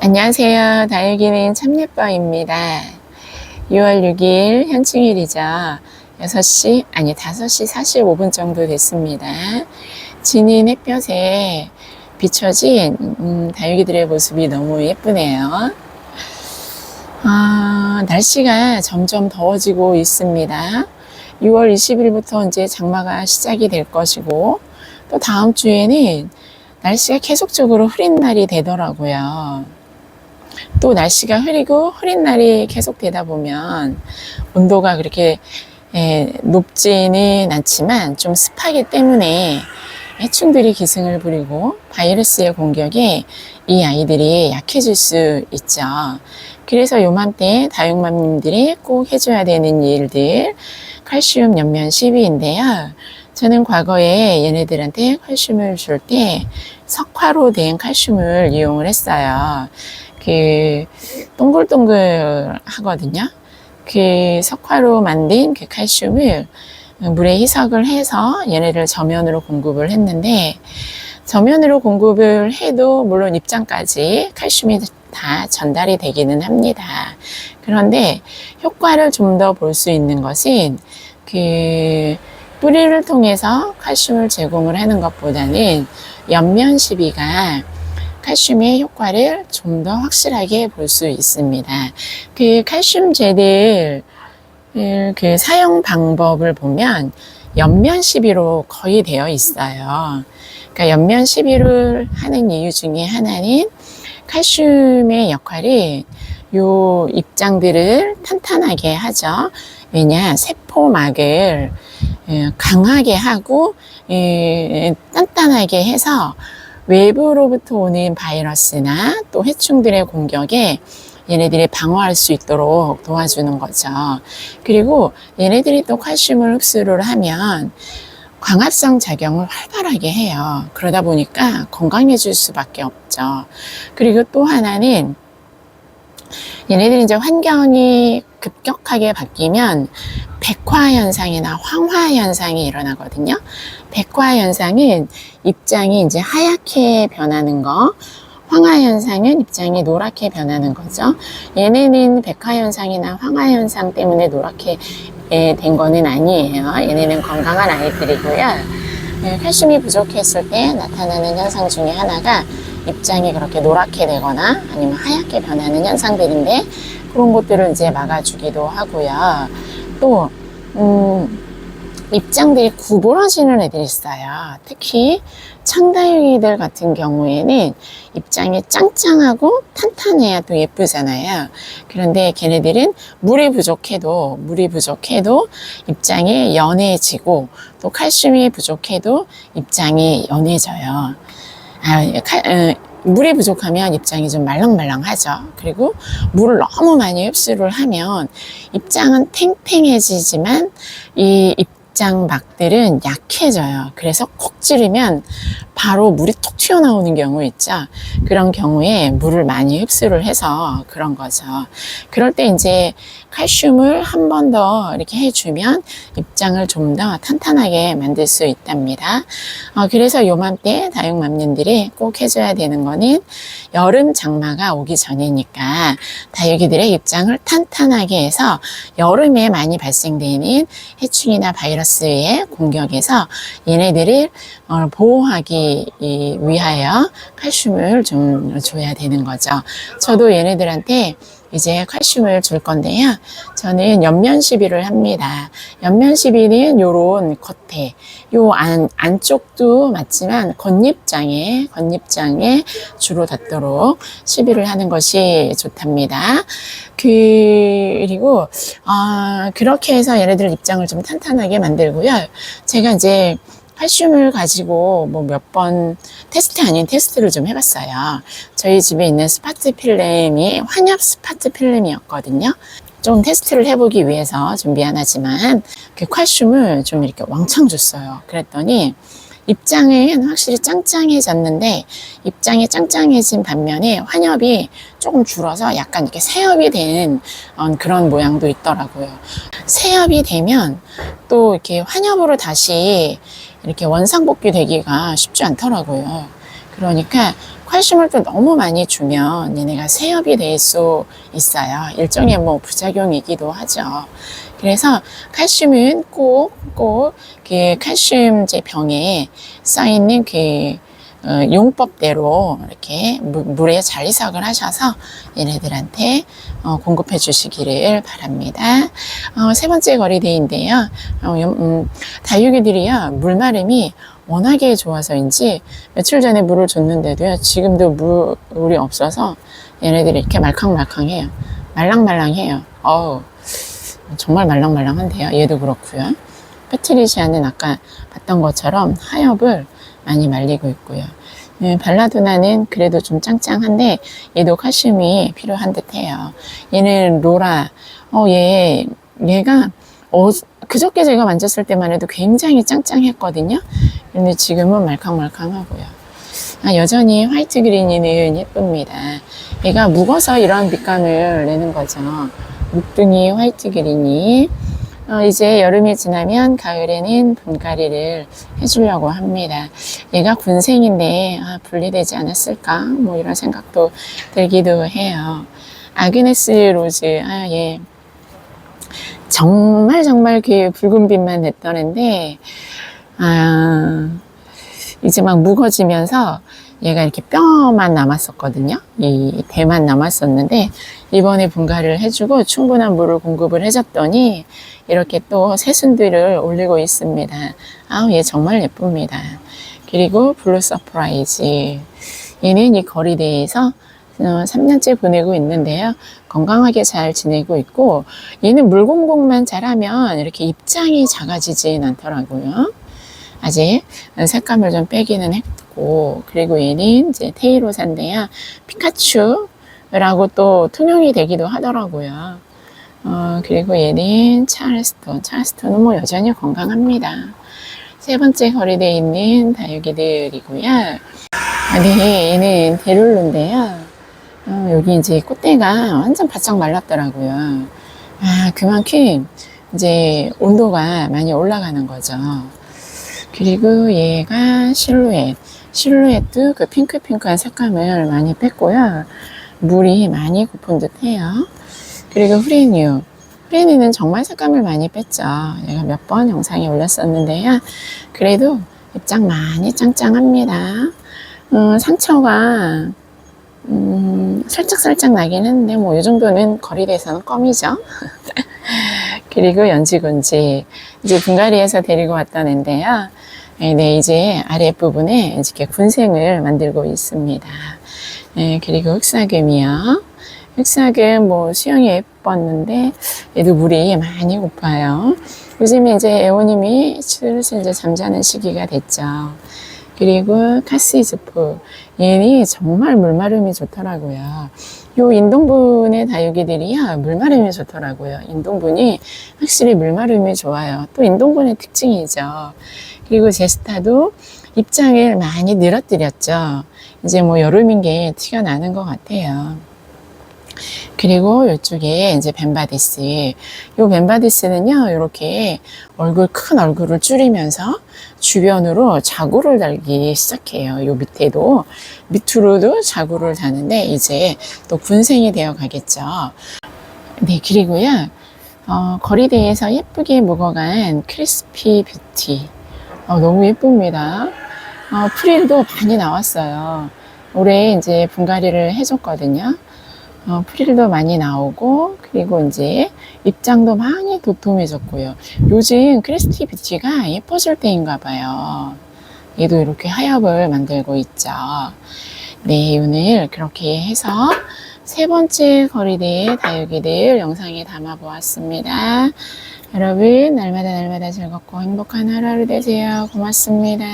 안녕하세요. 다육이는 참예뻐입니다. 6월 6일 현충일이죠. 5시 45분 정도 됐습니다. 지는 햇볕에 비춰진 다육이들의 모습이 너무 예쁘네요. 날씨가 점점 더워지고 있습니다. 6월 20일부터 이제 장마가 시작이 될 것이고, 또 다음 주에는 날씨가 계속적으로 흐린 날이 되더라고요. 또 날씨가 흐린 날이 계속 되다 보면 온도가 그렇게 높지는 않지만 좀 습하기 때문에 해충들이 기승을 부리고 바이러스의 공격에 이 아이들이 약해질 수 있죠. 그래서 요맘때 다육맘님들이 꼭 해줘야 되는 일들, 칼슘 연면 시비인데요. 저는 과거에 얘네들한테 칼슘을 줄 때 석화로 된 칼슘을 이용을 했어요. 동글동글 하거든요. 석화로 만든 칼슘을 물에 희석을 해서 얘네를 저면으로 공급을 했는데, 저면으로 공급을 해도 물론 입장까지 칼슘이 다 전달이 되기는 합니다. 그런데 효과를 좀 더 볼 수 있는 것은 뿌리를 통해서 칼슘을 제공을 하는 것보다는 연면 시비가 칼슘의 효과를 좀 더 확실하게 볼 수 있습니다. 칼슘제들 사용 방법을 보면 연면 시비로 거의 되어 있어요. 그러니까 연면 시비를 하는 이유 중에 하나는 칼슘의 역할이 요 입장들을 탄탄하게 하죠. 왜냐, 세포막을 강하게 하고 단단하게 해서 외부로부터 오는 바이러스나 또 해충들의 공격에 얘네들이 방어할 수 있도록 도와주는 거죠. 그리고 얘네들이 또 칼슘을 흡수를 하면 광합성 작용을 활발하게 해요. 그러다 보니까 건강해질 수밖에 없죠. 그리고 또 하나는 얘네들이 이제 환경이 급격하게 바뀌면 백화 현상이나 황화 현상이 일어나거든요. 백화 현상은 입장이 이제 하얗게 변하는 거, 황화 현상은 입장이 노랗게 변하는 거죠. 얘네는 백화 현상이나 황화 현상 때문에 노랗게 된 거는 아니에요. 얘네는 건강한 아이들이고요. 칼슘이 부족했을 때 나타나는 현상 중에 하나가 입장이 그렇게 노랗게 되거나 아니면 하얗게 변하는 현상들인데, 그런 것들을 이제 막아주기도 하고요. 또 입장들이 구부러지는 애들이 있어요. 특히 창다육이들 같은 경우에는 입장이 짱짱하고 탄탄해야 또 예쁘잖아요. 그런데 걔네들은 물이 부족해도 입장이 연해지고, 또 칼슘이 부족해도 입장이 연해져요. 물이 부족하면 입장이 좀 말랑말랑하죠. 그리고 물을 너무 많이 흡수를 하면 입장은 탱탱해지지만 이 입장막들은 약해져요. 그래서 콕 찌르면 바로 물이 톡 튀어나오는 경우 있죠. 그런 경우에 물을 많이 흡수를 해서 그런 거죠. 그럴 때 이제 칼슘을 한 번 더 이렇게 해주면 입장을 좀 더 탄탄하게 만들 수 있답니다. 그래서 요맘때 다육맘님들이 꼭 해줘야 되는 거는 여름 장마가 오기 전이니까 다육이들의 입장을 탄탄하게 해서 여름에 많이 발생되는 해충이나 바이러스의 공격에서 얘네들을 보호하기 위하여 칼슘을 좀 줘야 되는 거죠. 저도 얘네들한테 이제 칼슘을 줄 건데요. 저는 연면 시비를 합니다. 연면 시비는 요런 겉에, 요 안쪽도 맞지만 겉잎장에 주로 닿도록 시비를 하는 것이 좋답니다. 그리고 그렇게 해서 얘네들 입장을 좀 탄탄하게 만들고요. 제가 이제 칼슘을 가지고 몇 번 테스트 아닌 테스트를 좀 해봤어요. 저희 집에 있는 스파트 필름이 환엽 스파트 필름이었거든요. 좀 테스트를 해보기 위해서 좀 미안하지만 칼슘을 좀 이렇게 왕창 줬어요. 그랬더니 입장은 확실히 짱짱해졌는데, 입장이 짱짱해진 반면에 환엽이 조금 줄어서 약간 이렇게 새엽이 된 그런 모양도 있더라고요. 새엽이 되면 또 이렇게 환엽으로 다시 이렇게 원상복귀 되기가 쉽지 않더라고요. 그러니까 칼슘을 또 너무 많이 주면 얘네가 세엽이 될 수 있어요. 일종의 뭐 부작용이기도 하죠. 그래서 칼슘은 꼭 그 칼슘제 병에 써있는 그 용법대로 이렇게 물에 잘 희석을 하셔서 얘네들한테 공급해 주시기를 바랍니다. 세 번째 거리대인데요. 다육이들이요, 물마름이 워낙에 좋아서인지 며칠 전에 물을 줬는데도요, 지금도 물이 없어서 얘네들이 이렇게 말캉말캉해요. 말랑말랑해요. 정말 말랑말랑한데요. 얘도 그렇고요. 페트리시아는 아까 봤던 것처럼 하엽을 많이 말리고 있고요. 발라도나는 그래도 좀 짱짱한데 얘도 칼슘이 필요한 듯해요. 얘는 로라, 얘가 그저께 제가 만졌을 때만 해도 굉장히 짱짱했거든요. 근데 지금은 말캉말캉하고요. 여전히 화이트 그린이는 예쁩니다. 얘가 묵어서 이런 빛감을 내는 거죠. 묵둥이 화이트 그린이. 이제 여름이 지나면 가을에는 분갈이를 해주려고 합니다. 얘가 군생인데 분리되지 않았을까? 뭐 이런 생각도 들기도 해요. 아그네스 로즈, 예. 정말 그 붉은 빛만 냈던 앤데, 이제 막 묵어지면서 얘가 이렇게 뼈만 남았었거든요. 이 대만 남았었는데, 이번에 분갈이를 해주고 충분한 물을 공급을 해줬더니 이렇게 또 새순들을 올리고 있습니다. 얘 정말 예쁩니다. 그리고 블루 서프라이즈, 얘는 이 거리대에서 3년째 보내고 있는데요. 건강하게 잘 지내고 있고, 얘는 물 공급만 잘하면 이렇게 입장이 작아지진 않더라고요. 아직 색감을 좀 빼기는 했고, 그리고 얘는 이제 테이로사인데요. 피카츄라고 또 통용이 되기도 하더라고요. 그리고 얘는 찰스톤은 뭐 여전히 건강합니다. 세 번째 거리대에 있는 다육이들이고요. 네, 얘는 데룰루인데요. 여기 이제 꽃대가 완전 바짝 말랐더라고요. 그만큼 이제 온도가 많이 올라가는 거죠. 그리고 얘가 실루엣도 그 핑크한 색감을 많이 뺐고요. 물이 많이 고픈 듯 해요. 그리고 후레니는 정말 색감을 많이 뺐죠. 얘가 몇 번 영상에 올렸었는데요. 그래도 입장 많이 짱짱합니다. 상처가 살짝 나긴 했는데 뭐 이 정도는 거리대에서는 껌이죠. 그리고 연지곤지, 이제 분갈이에서 데리고 왔던 앤데요. 네, 이제 아랫부분에 이렇게 군생을 만들고 있습니다. 그리고 흑사금이요. 흑사금 뭐 수영이 예뻤는데 얘도 물이 많이 고파요. 요즘에 이제 애호님이 슬슬 이제 잠자는 시기가 됐죠. 그리고 카시즈프, 얘는 정말 물마름이 좋더라고요. 요 인동분의 다육이들이야 물마름이 좋더라고요. 인동분이 확실히 물마름이 좋아요. 또 인동분의 특징이죠. 그리고 제스타도 입장을 많이 늘어뜨렸죠. 이제 뭐 여름인 게 티가 나는 것 같아요. 그리고 이쪽에 이제 벤바디스. 요 벤바디스는요, 이렇게 큰 얼굴을 줄이면서 주변으로 자구를 달기 시작해요. 요 밑으로도 자구를 다는데 이제 또 군생이 되어 가겠죠. 네, 그리고요, 거리대에서 예쁘게 묵어간 크리스피 뷰티. 너무 예쁩니다. 프릴도 많이 나왔어요. 올해 이제 분갈이를 해줬거든요. 프릴도 많이 나오고, 그리고 이제 입장도 많이 도톰해졌고요. 요즘 크리스티 뷰티가 예뻐질 때인가 봐요. 얘도 이렇게 하엽을 만들고 있죠. 네, 오늘 그렇게 해서 세 번째 거리대의 다육이들 영상에 담아 보았습니다. 여러분, 날마다 즐겁고 행복한 하루하루 되세요. 고맙습니다.